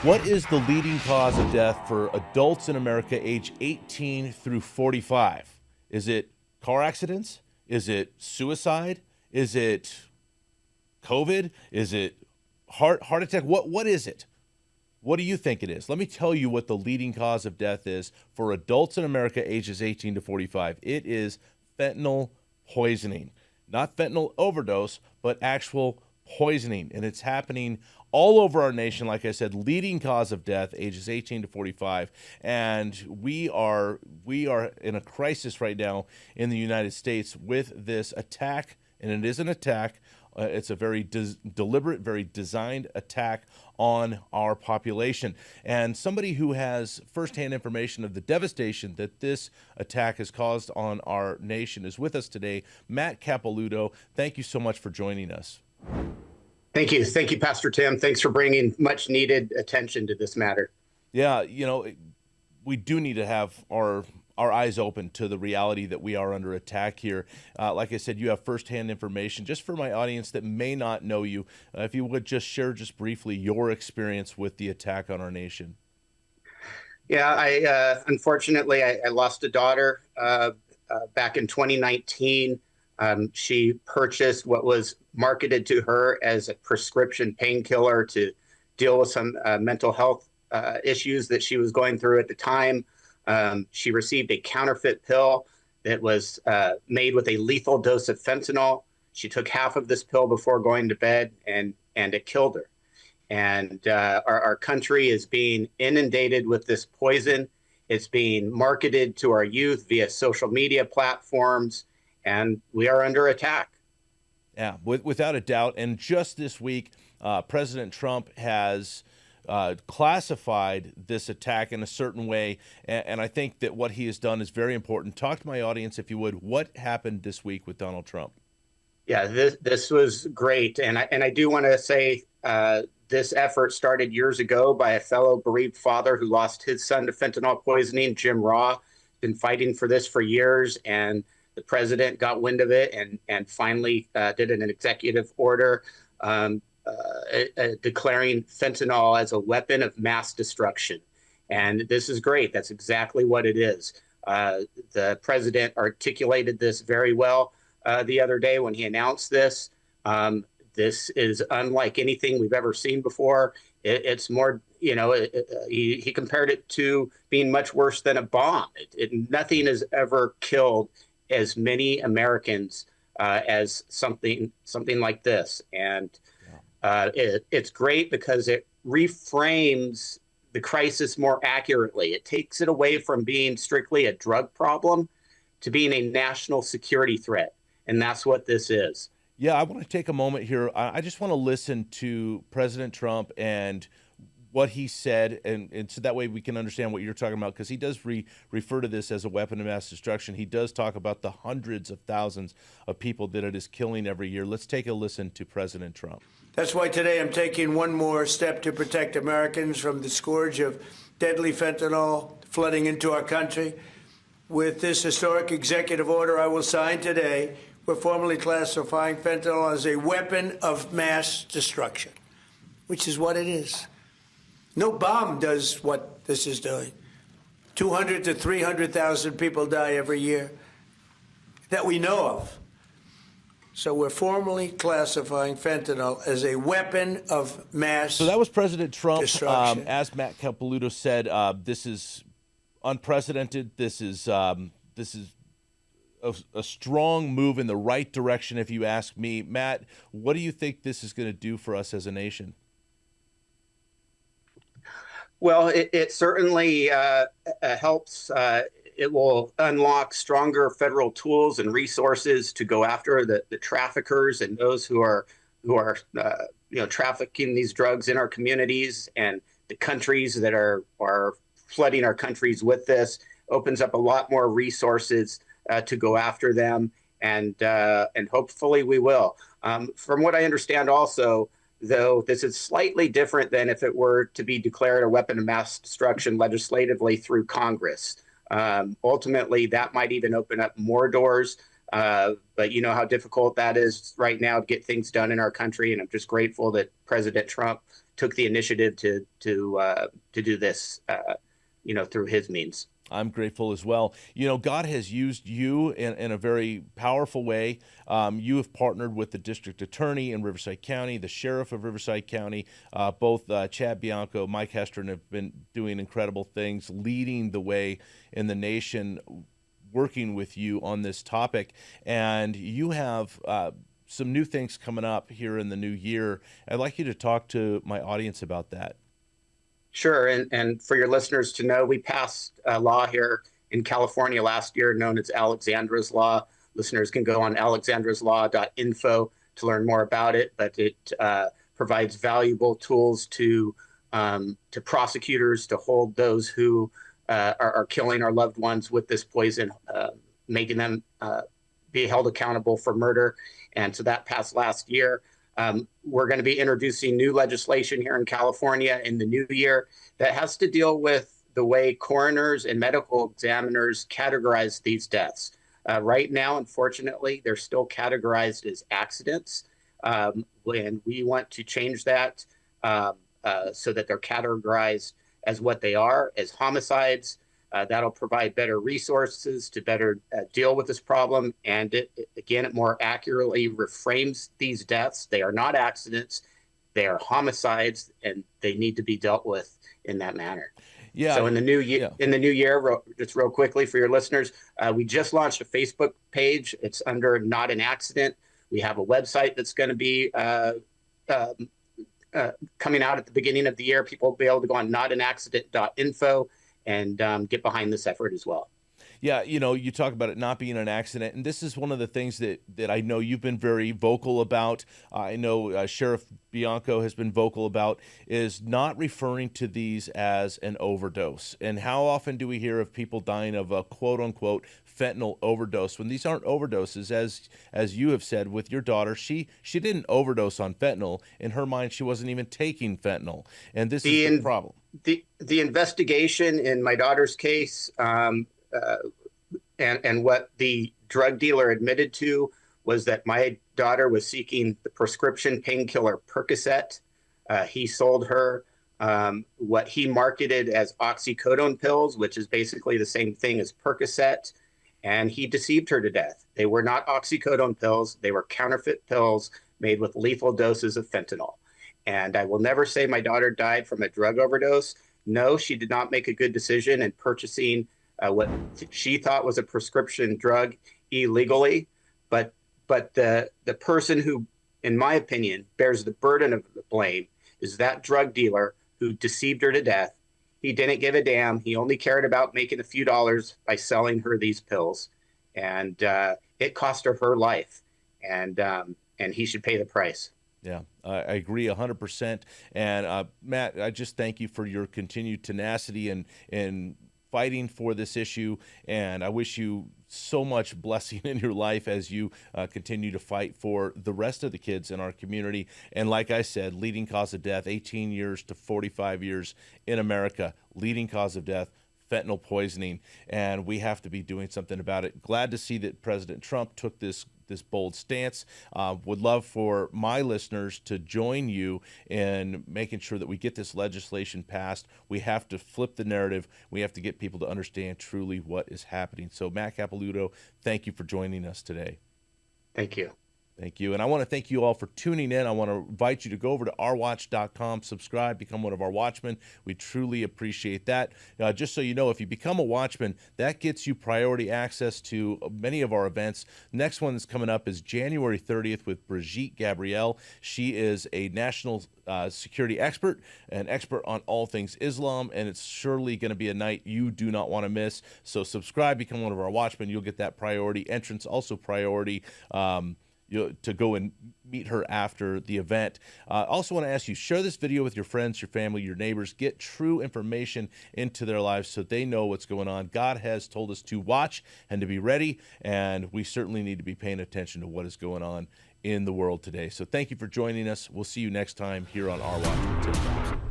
What is the leading cause of death for adults in America age 18 through 45? Is it car accidents? Is it suicide? Is it COVID? Is it heart attack? What is it? What do you think it is? Let me tell you what the leading cause of death is for adults in America ages 18 to 45. It is fentanyl poisoning. Not fentanyl overdose, but actual poisoning. And it's happening all over our nation. Like I said, leading cause of death, ages 18 to 45. And we are in a crisis right now in the United States with this attack. And it is an attack. It's a very deliberate, very designed attack on our population. And somebody who has firsthand information of the devastation that this attack has caused on our nation is with us today. Matt Capelouto, thank you so much for joining us. Thank you. Thank you, Pastor Tim. Thanks for bringing much needed attention to this matter. Yeah, we do need to have our eyes open to the reality that we are under attack here. Like I said, you have firsthand information. Just for my audience that may not know you, if you would just share just briefly your experience with the attack on our nation. Yeah, unfortunately, I lost a daughter back in 2019. She purchased what was marketed to her as a prescription painkiller to deal with some mental health issues that she was going through at the time. She received a counterfeit pill that was made with a lethal dose of fentanyl. She took half of this pill before going to bed, and it killed her. And our country is being inundated with this poison. It's being marketed to our youth via social media platforms, and we are under attack. Yeah, without a doubt. And just this week, President Trump has classified this attack in a certain way, and I think that what he has done is very important. Talk to my audience, if you would. What happened this week with Donald Trump? Yeah, this was great, and I do want to say this effort started years ago by a fellow bereaved father who lost his son to fentanyl poisoning, Jim Raw. Been fighting for this for years, and the president got wind of it and finally did an executive order declaring fentanyl as a weapon of mass destruction. And this is great. That's exactly what it is. The president articulated this very well the other day when he announced this. This is unlike anything we've ever seen before. It's more, he compared it to being much worse than a bomb. Nothing has ever killed as many Americans as something like this. And it's great because it reframes the crisis more accurately. It takes it away from being strictly a drug problem to being a national security threat. And that's what this is. Yeah, I want to take a moment here. I just want to listen to President Trump and what he said, and so that way we can understand what you're talking about, because he does refer to this as a weapon of mass destruction. He does talk about the hundreds of thousands of people that it is killing every year. Let's take a listen to President Trump. That's why today I'm taking one more step to protect Americans from the scourge of deadly fentanyl flooding into our country. With this historic executive order I will sign today, we're formally classifying fentanyl as a weapon of mass destruction, which is what it is. No bomb does what this is doing. 200 to 300,000 people die every year that we know of. So we're formally classifying fentanyl as a weapon of mass So that was President Trump. destruction. As Matt Capelouto said, this is unprecedented. This is a strong move in the right direction, if you ask me. Matt, what do you think this is going to do for us as a nation? Well, it certainly helps. It will unlock stronger federal tools and resources to go after the traffickers and those who are trafficking these drugs in our communities, and the countries that are flooding our countries with this. Opens up a lot more resources to go after them, and hopefully we will. From what I understand, also, though, this is slightly different than if it were to be declared a weapon of mass destruction legislatively through Congress. Ultimately, that might even open up more doors But you know how difficult that is right now to get things done in our country, and I'm just grateful that President Trump took the initiative to do this, through his means. I'm grateful as well. God has used you in a very powerful way. You have partnered with the district attorney in Riverside County, the sheriff of Riverside County. Both Chad Bianco, Mike Hestron have been doing incredible things, leading the way in the nation, working with you on this topic. And you have some new things coming up here in the new year. I'd like you to talk to my audience about that. Sure. And for your listeners to know, we passed a law here in California last year known as Alexandra's Law. Listeners can go on alexandraslaw.info to learn more about it, but it provides valuable tools to prosecutors to hold those who are killing our loved ones with this poison, making them be held accountable for murder. And so that passed last year. We're going to be introducing new legislation here in California in the new year that has to deal with the way coroners and medical examiners categorize these deaths. Right now, unfortunately, they're still categorized as accidents. And we want to change that so that they're categorized as what they are, as homicides. That'll provide better resources to better deal with this problem. And it more accurately reframes these deaths. They are not accidents. They are homicides, and they need to be dealt with in that manner. Yeah. So in the new year, just real quickly for your listeners, we just launched a Facebook page. It's under Not an Accident. We have a website that's going to be coming out at the beginning of the year. People will be able to go on notanaccident.info and get behind this effort as well. Yeah, you talk about it not being an accident, and this is one of the things that I know you've been very vocal about. I know Sheriff Bianco has been vocal about, is not referring to these as an overdose. And how often do we hear of people dying of a quote-unquote fentanyl overdose when these aren't overdoses? As you have said with your daughter, she didn't overdose on fentanyl. In her mind, she wasn't even taking fentanyl, and this is the problem. The investigation in my daughter's case, and what the drug dealer admitted to, was that my daughter was seeking the prescription painkiller Percocet. He sold her what he marketed as oxycodone pills, which is basically the same thing as Percocet, and he deceived her to death. They were not oxycodone pills. They were counterfeit pills made with lethal doses of fentanyl. And I will never say my daughter died from a drug overdose. No, she did not make a good decision in purchasing what she thought was a prescription drug illegally. But the person who, in my opinion, bears the burden of the blame is that drug dealer who deceived her to death. He didn't give a damn. He only cared about making a few dollars by selling her these pills. And it cost her life. And he should pay the price. Yeah, I agree 100%. And Matt, I just thank you for your continued tenacity and fighting for this issue. And I wish you so much blessing in your life as you continue to fight for the rest of the kids in our community. And like I said, leading cause of death, 18 years to 45 years in America, leading cause of death, fentanyl poisoning, and we have to be doing something about it. Glad to see that President Trump took this bold stance. Would love for my listeners to join you in making sure that we get this legislation passed. We have to flip the narrative. We have to get people to understand truly what is happening. So Matt Capelouto, thank you for joining us today. Thank you. Thank you. And I want to thank you all for tuning in. I want to invite you to go over to ourwatch.com, subscribe, become one of our watchmen. We truly appreciate that. Just so you know, if you become a watchman, that gets you priority access to many of our events. Next one that's coming up is January 30th with Brigitte Gabrielle. She is a national security expert, an expert on all things Islam, and it's surely going to be a night you do not want to miss. So subscribe, become one of our watchmen. You'll get that priority entrance, also priority to go and meet her after the event. Also want to ask you, share this video with your friends, your family, your neighbors. Get true information into their lives so they know what's going on. God has told us to watch and to be ready, and we certainly need to be paying attention to what is going on in the world today. So thank you for joining us. We'll see you next time here on Our Watch with Tim Thompson.